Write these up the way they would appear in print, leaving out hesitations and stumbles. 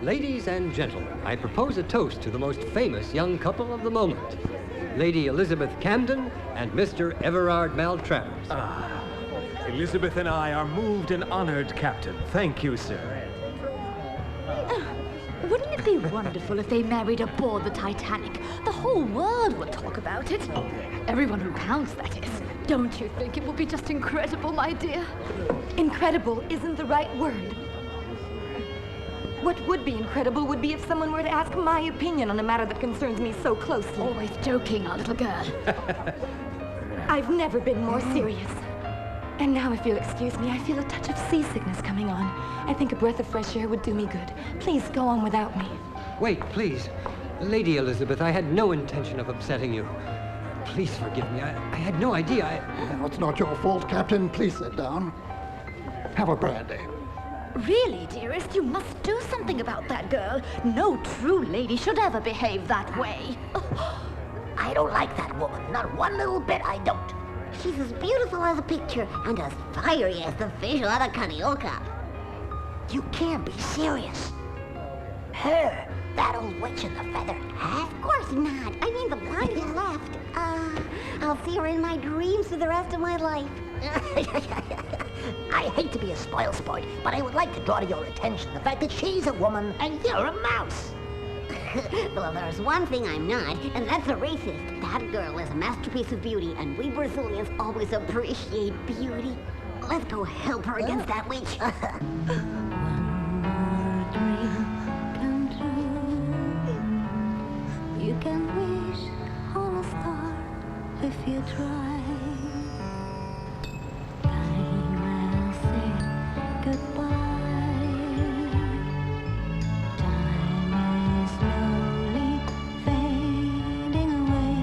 Ladies and gentlemen, I propose a toast to the most famous young couple of the moment. Lady Elizabeth Camden and Mr. Everard Maltravers. Elizabeth and I are moved and honored, Captain. Thank you, sir. Wouldn't it be wonderful if they married aboard the Titanic? The whole world would talk about it. Everyone who counts, that is. Don't you think it would be just incredible, my dear? Incredible isn't the right word. What would be incredible would be if someone were to ask my opinion on a matter that concerns me so closely. Always joking, our little girl. I've never been more serious. And now, if you'll excuse me, I feel a touch of seasickness coming on. I think a breath of fresh air would do me good. Please go on without me. Wait, please. Lady Elizabeth, I had no intention of upsetting you. Please forgive me. I had no idea. No, it's not your fault, Captain. Please sit down. Have a brandy. Really, dearest, you must do something about that girl. No true lady should ever behave that way. I don't like that woman. Not one little bit, I don't. She's as beautiful as a picture and as fiery as the fish on a carioca. You can't be serious. Her, that old witch in the feathered hat? Of course not. I mean the blonde who left. I'll see her in my dreams for the rest of my life. I hate to be a spoil sport, but I would like to draw to your attention the fact that she's a woman and you're a mouse. Well, there's one thing I'm not, and that's a racist. That girl is a masterpiece of beauty, and we Brazilians always appreciate beauty. Let's go help her against that witch. You can wish on a star if you try. Time will say goodbye. Time is slowly fading away.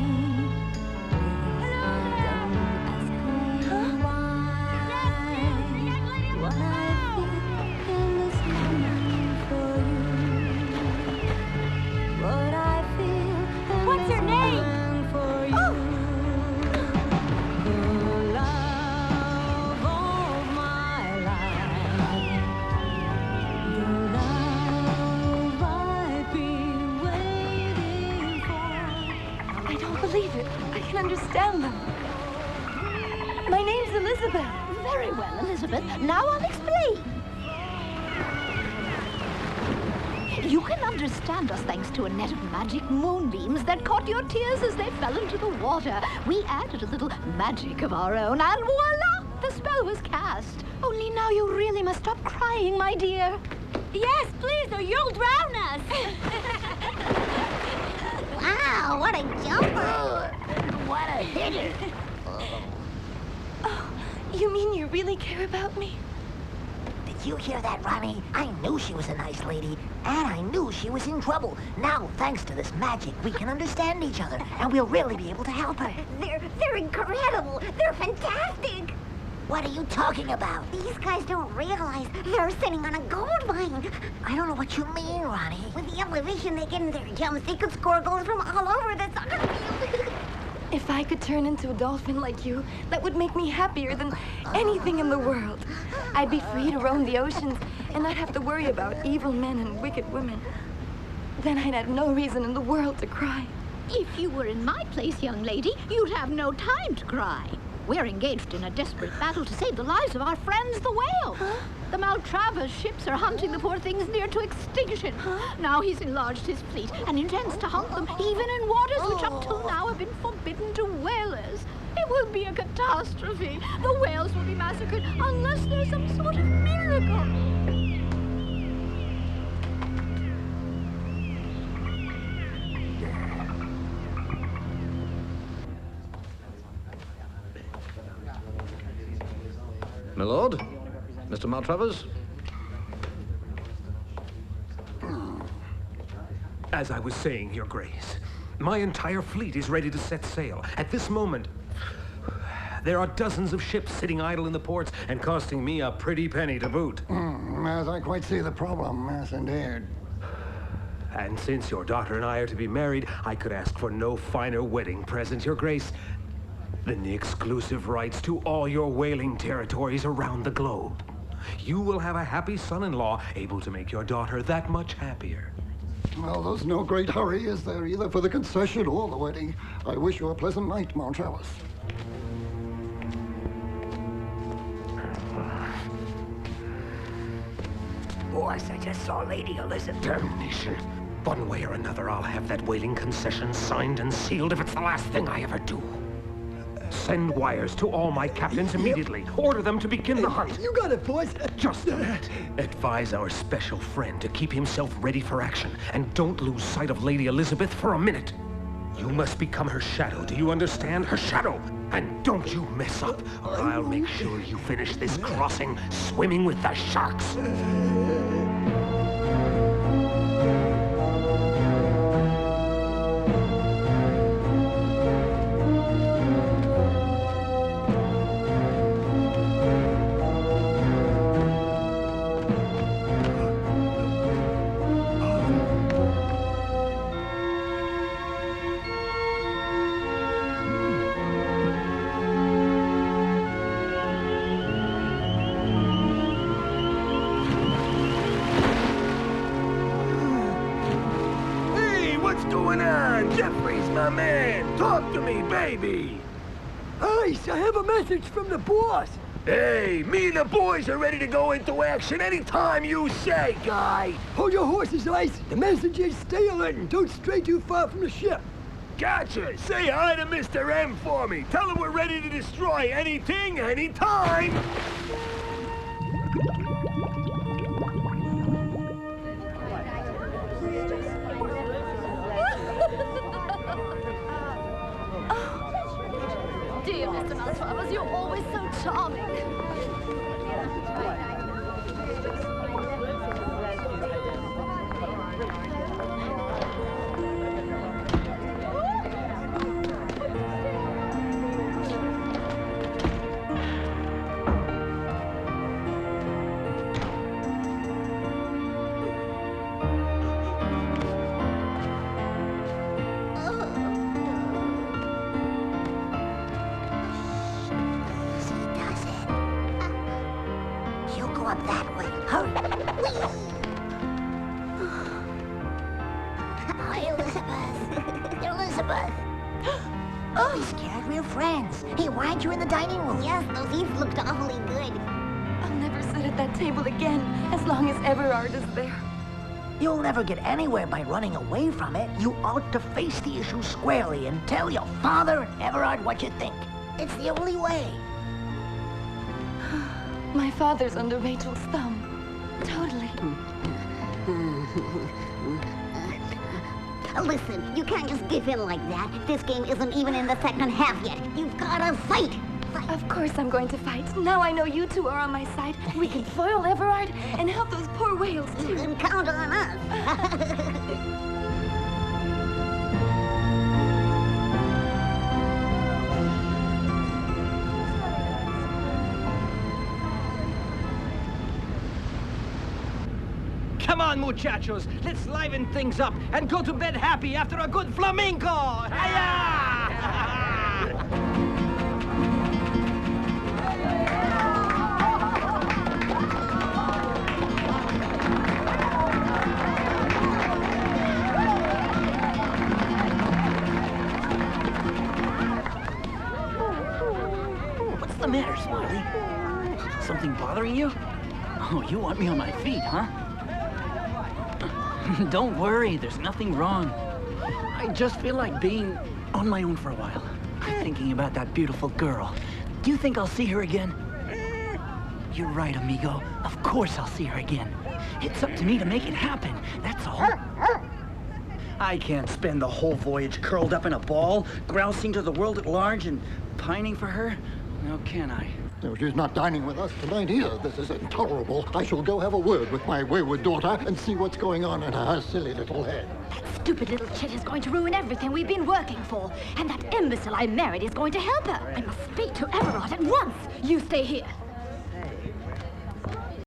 Please don't ask me why. What I feel in this moment for you. What I feel. What's your name? For you. The love of my life. The love I've been waiting for. I don't believe it. I can understand them. My name's Elizabeth. Very well, Elizabeth. Now I'll explain. You can understand us thanks to a net of magic moonbeams that caught your tears as they fell into the water. We added a little magic of our own, and voila! The spell was cast. Only now you really must stop crying, my dear. Yes, please, or you'll drown us. Wow, what a jumper! What a hitter! Oh, you mean you really care about me? Did you hear that, Ronnie? I knew she was a nice lady, and I knew she was in trouble. Now, thanks to this magic, we can understand each other, and we'll really be able to help her. They're incredible. They're fantastic. What are you talking about? These guys don't realize they're sitting on a gold mine. I don't know what you mean, Ronnie. With the elevation they get in their jumps, they could score goals from all over the soccer field. If I could turn into a dolphin like you, that would make me happier than anything in the world. I'd be free to roam the oceans and not have to worry about evil men and wicked women. Then I'd have no reason in the world to cry. If you were in my place, young lady, you'd have no time to cry. We're engaged in a desperate battle to save the lives of our friends, the whales. Huh? The Maltravers ships are hunting the poor things near to extinction. Now he's enlarged his fleet and intends to hunt them even in waters which up till now have been forbidden to whalers. It will be a catastrophe. The whales will be massacred unless there's some sort of miracle. My lord, Mr. Maltravers. As I was saying, Your Grace, my entire fleet is ready to set sail. At this moment, there are dozens of ships sitting idle in the ports and costing me a pretty penny to boot. As I quite see the problem, yes, indeed. And since your daughter and I are to be married, I could ask for no finer wedding present, Your Grace, than the exclusive rights to all your whaling territories around the globe. You will have a happy son-in-law, able to make your daughter that much happier. Well, there's no great hurry, is there, either for the concession or the wedding? I wish you a pleasant night, Maltravers. Boss, I just saw Lady Elizabeth. Damnation. One way or another, I'll have that whaling concession signed and sealed if it's the last thing I ever do. Send wires to all my captains immediately. Order them to begin the hunt. You got it, boss. Just that. Advise our special friend to keep himself ready for action, and don't lose sight of Lady Elizabeth for a minute. You must become her shadow, do you understand? Her shadow! And don't you mess up, or I'll make sure you finish this crossing swimming with the sharks. My man, talk to me, baby. Ice, I have a message from the boss. Hey, me and the boys are ready to go into action anytime you say, guy. Hold your horses, Ice. The message is stay alert and don't stray too far from the ship. Gotcha. Say hi to Mr. M for me. Tell him we're ready to destroy anything, anytime. Dear Mr. Maltravers, you're always so charming. Up that way. Hurry. Hi, Elizabeth. Elizabeth. Oh, we scared real friends. Hey, why aren't you in the dining room? Yes, those eats looked awfully good. I'll never sit at that table again, as long as Everard is there. You'll never get anywhere by running away from it. You ought to face the issue squarely and tell your father and Everard what you think. It's the only way. My father's under Rachel's thumb. Totally. Listen, you can't just give in like that. This game isn't even in the second half yet. You've got to fight. Of course I'm going to fight. Now I know you two are on my side. We can foil Everard and help those poor whales, too. You can count on us. Come on, muchachos, let's liven things up and go to bed happy after a good flamenco! Hiya! What's the matter, Smiley? Something bothering you? Oh, you want me on my feet, huh? Don't worry, there's nothing wrong. I just feel like being on my own for a while. I'm thinking about that beautiful girl. Do you think I'll see her again? You're right, amigo. Of course I'll see her again. It's up to me to make it happen, that's all. I can't spend the whole voyage curled up in a ball, grousing to the world at large and pining for her. Now can I? No, she's not dining with us tonight either. This is intolerable. I shall go have a word with my wayward daughter and see what's going on in her silly little head. That stupid little chit is going to ruin everything we've been working for. And that imbecile I married is going to help her. I must speak to Everard at once. You stay here.